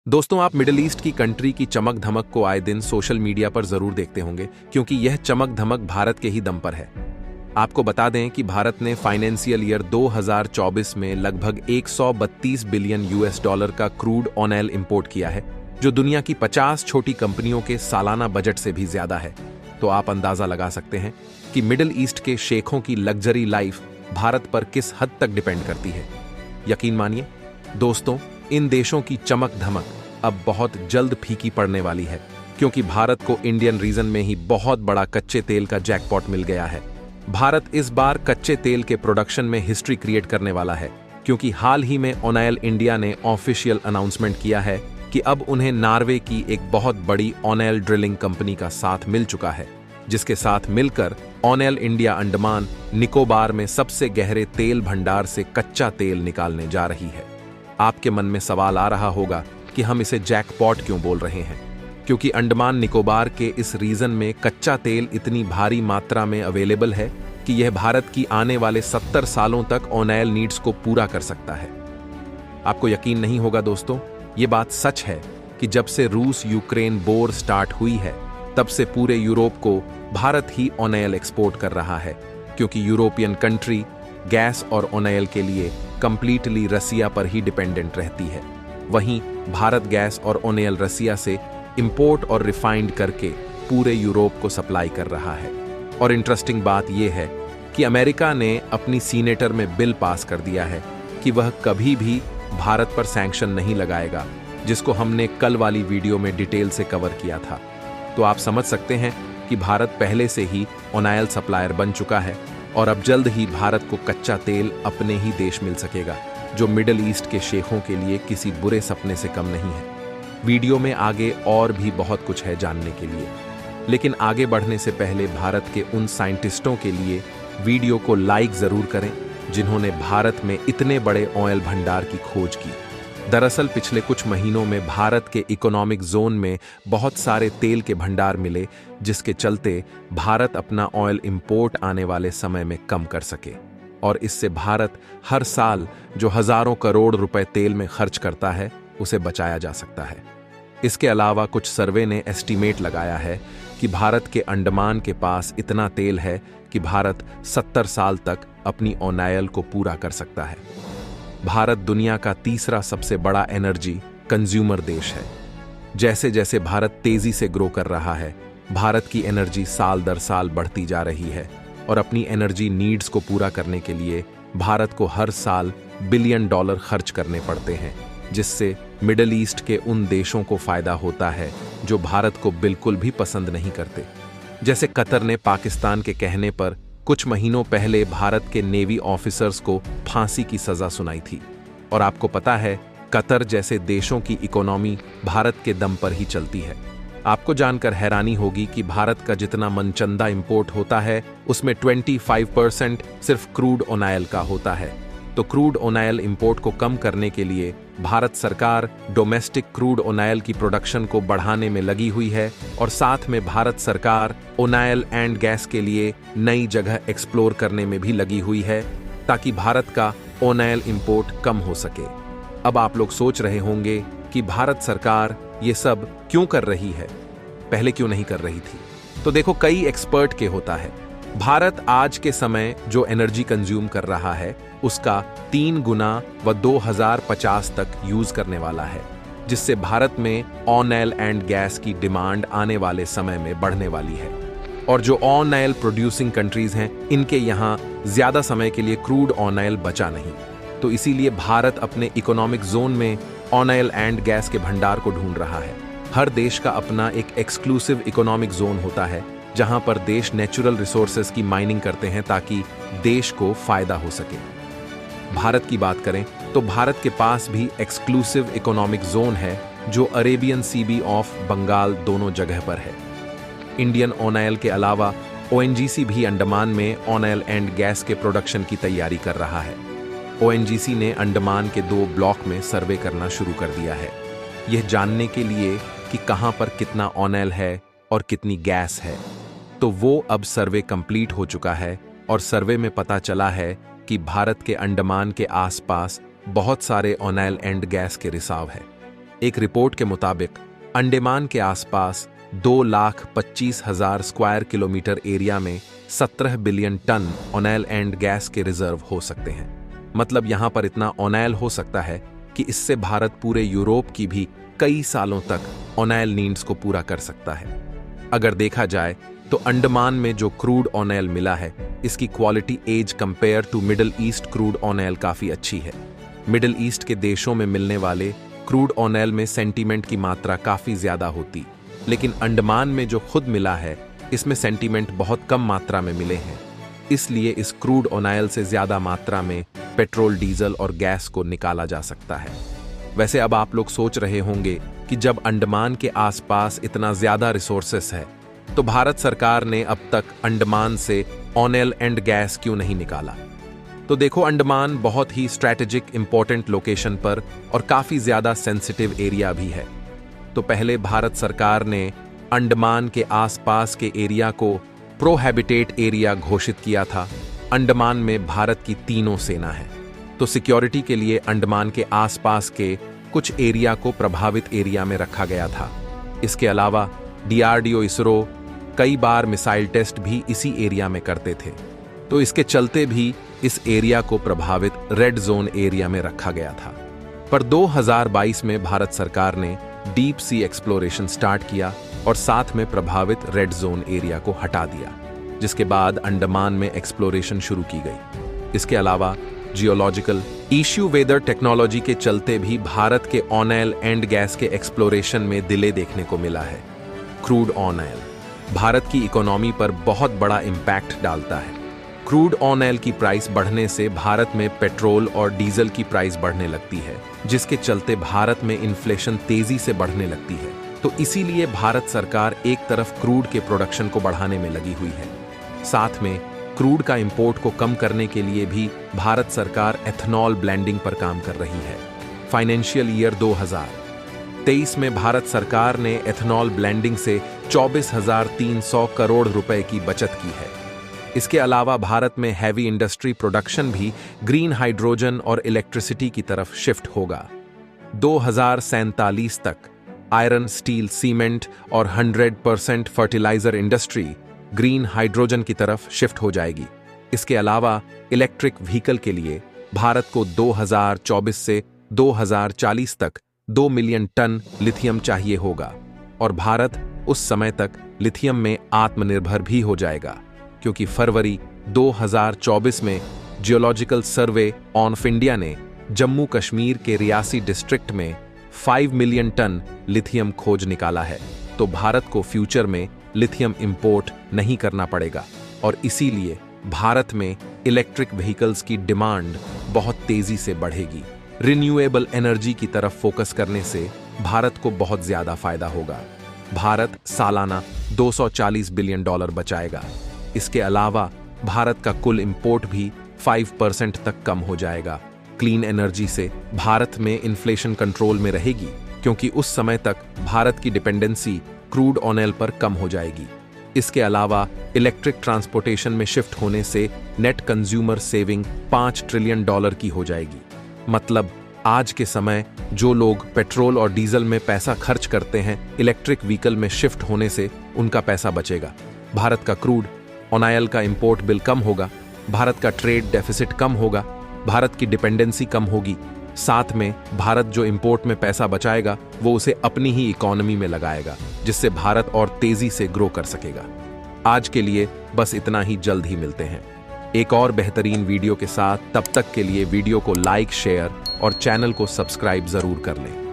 दोस्तों, आप middle east की कंट्री की चमक धमक को आए दिन सोशल मीडिया पर जरूर देखते होंगे, क्योंकि यह चमक धमक भारत के ही दम पर है। आपको बता दें कि भारत ने फाइनेंशियल ईयर 2024 में लगभग 132 बिलियन यूएस डॉलर का क्रूड ऑयल इंपोर्ट किया है, जो दुनिया की 50 छोटी कंपनियों के सालाना बजट से भी ज्यादा है। तो आप अंदाजा लगा सकते हैं कि मिडिल ईस्ट के शेखों की लग्जरी लाइफ भारत पर किस हद तक डिपेंड करती है। यकीन मानिए दोस्तों, इन देशों की चमक धमक अब बहुत जल्द फीकी पड़ने वाली है, क्योंकि भारत को इंडियन रीजन में ही बहुत बड़ा कच्चे तेल का जैकपॉट मिल गया है। भारत इस बार कच्चे तेल के प्रोडक्शन में हिस्ट्री क्रिएट करने वाला है, क्योंकि हाल ही में ऑयल इंडिया ने ऑफिशियल अनाउंसमेंट किया है कि अब उन्हें नॉर्वे की एक बहुत बड़ी ऑयल ड्रिलिंग कंपनी का साथ मिल चुका है, जिसके साथ मिलकर ऑयल इंडिया अंडमान निकोबार में सबसे गहरे तेल भंडार से कच्चा तेल निकालने जा रही है। आपके मन में सवाल आ रहा होगा कि हम इसे जैकपॉट क्यों बोल रहे हैं, क्योंकि अंडमान निकोबार के इस रीजन में कच्चा तेल इतनी भारी मात्रा में अवेलेबल है कि यह भारत की आने वाले 70 सालों तक ऑयल नीड्स को पूरा कर सकता है। आपको यकीन नहीं होगा दोस्तों, ये बात सच है कि जब से रूस यूक्रेन वॉर स्टार्ट हुई है, तब से पूरे यूरोप को भारत ही ऑयल एक्सपोर्ट कर रहा है, क्योंकि यूरोपियन कंट्री गैस और ऑयल के लिए कंप्लीटली रसिया पर ही डिपेंडेंट रहती है। वहीं भारत गैस और ऑयल रसिया से इंपोर्ट और रिफाइंड करके पूरे यूरोप को सप्लाई कर रहा है। और इंटरेस्टिंग बात यह है कि अमेरिका ने अपनी सीनेटर में बिल पास कर दिया है कि वह कभी भी भारत पर सैंक्शन नहीं लगाएगा, जिसको हमने कल वाली वीडियो में डिटेल से कवर किया था। तो आप समझ सकते हैं कि भारत पहले से ही ऑयल सप्लायर बन चुका है, और अब जल्द ही भारत को कच्चा तेल अपने ही देश मिल सकेगा, जो मिडिल ईस्ट के शेखों के लिए किसी बुरे सपने से कम नहीं है। वीडियो में आगे और भी बहुत कुछ है जानने के लिए, लेकिन आगे बढ़ने से पहले भारत के उन साइंटिस्टों के लिए वीडियो को लाइक जरूर करें, जिन्होंने भारत में इतने बड़े ऑयल भंडार की खोज की। दरअसल पिछले कुछ महीनों में भारत के इकोनॉमिक जोन में बहुत सारे तेल के भंडार मिले, जिसके चलते भारत अपना ऑयल इंपोर्ट आने वाले समय में कम कर सके, और इससे भारत हर साल जो हजारों करोड़ रुपए तेल में खर्च करता है, उसे बचाया जा सकता है। इसके अलावा कुछ सर्वे ने एस्टीमेट लगाया है कि भारत के अंडमान के पास इतना तेल है कि भारत 70 साल तक अपनी ऑयल को पूरा कर सकता है। भारत दुनिया का तीसरा सबसे बड़ा एनर्जी कंज्यूमर देश है। जैसे जैसे भारत तेजी से ग्रो कर रहा है, भारत की एनर्जी साल दर साल बढ़ती जा रही है, और अपनी एनर्जी नीड्स को पूरा करने के लिए भारत को हर साल बिलियन डॉलर खर्च करने पड़ते हैं, जिससे मिडिल ईस्ट के उन देशों को फायदा होता है जो भारत को बिल्कुल भी पसंद नहीं करते। जैसे कतर ने पाकिस्तान के कहने पर कुछ महीनों पहले भारत के नेवी ऑफिसर्स को फांसी की सजा सुनाई थी। और आपको पता है, कतर जैसे देशों की इकोनॉमी भारत के दम पर ही चलती है। आपको जानकर हैरानी होगी कि भारत का जितना मनचंदा इंपोर्ट होता है, उसमें 25% सिर्फ क्रूड ऑयल का होता है। तो क्रूड ऑयल इंपोर्ट को कम करने के लिए भारत सरकार डोमेस्टिक क्रूड ऑयल की प्रोडक्शन को बढ़ाने में लगी हुई है, और साथ में भारत सरकार ऑयल एंड गैस के लिए नई जगह एक्सप्लोर करने में भी लगी हुई है, ताकि भारत का ऑयल इंपोर्ट कम हो सके। अब आप लोग सोच रहे होंगे कि भारत सरकार ये सब क्यों कर रही है, पहले क्यों नहीं कर रही थी? तो देखो, कई एक्सपर्ट के होता है। भारत आज के समय जो एनर्जी कंज्यूम कर रहा है, उसका 3 गुना व 2050 तक यूज करने वाला है, जिससे भारत में ऑयल एंड गैस की डिमांड आने वाले समय में बढ़ने वाली है। और जो ऑयल प्रोड्यूसिंग कंट्रीज हैं, इनके यहाँ ज्यादा समय के लिए क्रूड ऑयल बचा नहीं, तो इसीलिए भारत अपने इकोनॉमिक जोन में ऑयल एंड गैस के भंडार को ढूंढ रहा है। हर देश का अपना एक एक्सक्लूसिव इकोनॉमिक जोन होता है, जहां पर देश नेचुरल रिसोर्सेज की माइनिंग करते हैं ताकि देश को फायदा हो सके। भारत की बात करें तो भारत के पास भी एक्सक्लूसिव इकोनॉमिक जोन है, जो Arabian sea bay of Bengal दोनों जगह पर है। इंडियन ऑयल के अलावा ओएनजीसी भी अंडमान में ऑयल एंड गैस के प्रोडक्शन की तैयारी कर रहा है। ओएनजीसी ने अंडमान के 2 ब्लॉक में सर्वे करना शुरू कर दिया है, यह जानने के लिए कि कहां पर कितना ऑयल है और कितनी गैस है। तो वो अब सर्वे कंप्लीट हो चुका है, और सर्वे में पता चला है कि भारत के अंडमान के आसपास बहुत सारे ऑयल एंड गैस के रिसाव है। एक रिपोर्ट के मुताबिक अंडमान के आसपास 2,25,000 स्क्वायर किलोमीटर एरिया में 17 billion tonne oil and gas के रिजर्व हो सकते हैं। मतलब यहां पर इतना ऑयल हो सकता है कि इससे भारत पूरे यूरोप की भी कई सालों तक ऑयल नीड्स को पूरा कर सकता है। अगर देखा जाए तो अंडमान में जो क्रूड ऑयल मिला है, इसकी quality as compare to Middle East crude oil काफी अच्छी है। मिडिल ईस्ट के देशों में मिलने वाले क्रूड ऑयल में सेंटीमेंट की मात्रा काफी ज्यादा होती, लेकिन अंडमान में जो खुद मिला है इसमें सेंटीमेंट बहुत कम मात्रा में मिले हैं। इसलिए इस क्रूड ऑयल से ज्यादा मात्रा में पेट्रोल, डीजल और गैस को निकाला जा सकता है। वैसे अब आप लोग सोच रहे होंगे कि जब अंडमान के आसपास इतना ज्यादा रिसोर्सेस है तो भारत सरकार ने अब तक अंडमान से ऑयल एंड गैस क्यों नहीं निकाला। तो देखो, अंडमान बहुत ही स्ट्रैटेजिक इंपॉर्टेंट लोकेशन पर और काफी ज्यादा सेंसिटिव एरिया भी है। तो पहले भारत सरकार ने अंडमान के आसपास के एरिया को प्रोहिबिटेड एरिया घोषित किया था। अंडमान में भारत की तीनों सेना है, तो सिक्योरिटी के लिए अंडमान के आसपास के कुछ एरिया को प्रभावित एरिया में रखा गया था। इसके अलावा DRDO, इसरो कई बार मिसाइल टेस्ट भी इसी एरिया में करते थे, तो इसके चलते भी इस एरिया को प्रभावित रेड जोन एरिया में रखा गया था। पर 2022 में भारत सरकार ने डीप सी एक्सप्लोरेशन स्टार्ट किया और साथ में प्रभावित रेड जोन एरिया को हटा दिया, जिसके बाद अंडमान में एक्सप्लोरेशन शुरू की गई। इसके अलावा जियोलॉजिकल इश्यू, वेदर टेक्नोलॉजी के चलते भी भारत के ऑयल एंड गैस के एक्सप्लोरेशन में डिले देखने को मिला है। क्रूड ऑयल भारत की इकोनॉमी पर बहुत बड़ा इंपैक्ट डालता है। क्रूड ऑयल की प्राइस बढ़ने से भारत में पेट्रोल और डीजल की प्राइस बढ़ने लगती है, जिसके चलते भारत में इन्फ्लेशन तेजी से बढ़ने लगती है। तो इसीलिए भारत सरकार एक तरफ क्रूड के प्रोडक्शन को बढ़ाने में लगी हुई है, साथ में क्रूड का इंपोर्ट को कम करने के लिए भी भारत सरकार एथनॉल ब्लेंडिंग पर काम कर रही है। फाइनेंशियल ईयर 2023 में भारत सरकार ने एथनॉल ब्लेंडिंग से 24,300 करोड़ रुपए की बचत की है। इसके अलावा भारत में हैवी इंडस्ट्री प्रोडक्शन भी ग्रीन हाइड्रोजन और इलेक्ट्रिसिटी की तरफ शिफ्ट होगा। 2047 तक आयरन, स्टील, सीमेंट और 100% फर्टिलाइजर इंडस्ट्री ग्रीन हाइड्रोजन की तरफ शिफ्ट हो जाएगी। इसके अलावा इलेक्ट्रिक व्हीकल के लिए भारत को 2024 से 2040 तक 2 मिलियन टन लिथियम चाहिए होगा और भारत उस समय तक लिथियम में आत्मनिर्भर भी हो जाएगा, क्योंकि फरवरी 2024 में जियोलॉजिकल सर्वे ऑफ इंडिया ने जम्मू कश्मीर के रियासी डिस्ट्रिक्ट में 5 मिलियन टन लिथियम खोज निकाला है। तो भारत को फ्यूचर में लिथियम इंपोर्ट नहीं करना पड़ेगा और इसीलिए भारत में इलेक्ट्रिक व्हीकल्स की डिमांड बहुत तेजी से बढ़ेगी। रिन्यूएबल एनर्जी की तरफ फोकस करने से भारत को बहुत ज्यादा फायदा होगा। भारत सालाना $240 बिलियन बचाएगा। इसके अलावा भारत का कुल इंपोर्ट भी 5% तक कम हो जाएगा। क्लीन एनर्जी से भारत में इन्फ्लेशन कंट्रोल में रहेगी, क्योंकि उस समय तक भारत की डिपेंडेंसी क्रूड ऑयल पर कम हो जाएगी। इसके अलावा इलेक्ट्रिक ट्रांसपोर्टेशन में शिफ्ट होने से नेट कंज्यूमर सेविंग $5 ट्रिलियन की हो जाएगी। मतलब आज के समय जो लोग पेट्रोल और डीजल में पैसा खर्च करते हैं, इलेक्ट्रिक व्हीकल में शिफ्ट होने से उनका पैसा बचेगा। भारत का क्रूड ऑयल का इंपोर्ट बिल कम होगा, भारत का ट्रेड डेफिसिट कम होगा, भारत की डिपेंडेंसी कम होगी। साथ में भारत जो इंपोर्ट में पैसा बचाएगा वो उसे अपनी ही इकोनॉमी में लगाएगा, जिससे भारत और तेजी से ग्रो कर सकेगा। आज के लिए बस इतना ही, जल्द ही मिलते हैं एक और बेहतरीन वीडियो के साथ। तब तक के लिए वीडियो को लाइक, शेयर और चैनल को सब्सक्राइब जरूर कर लें।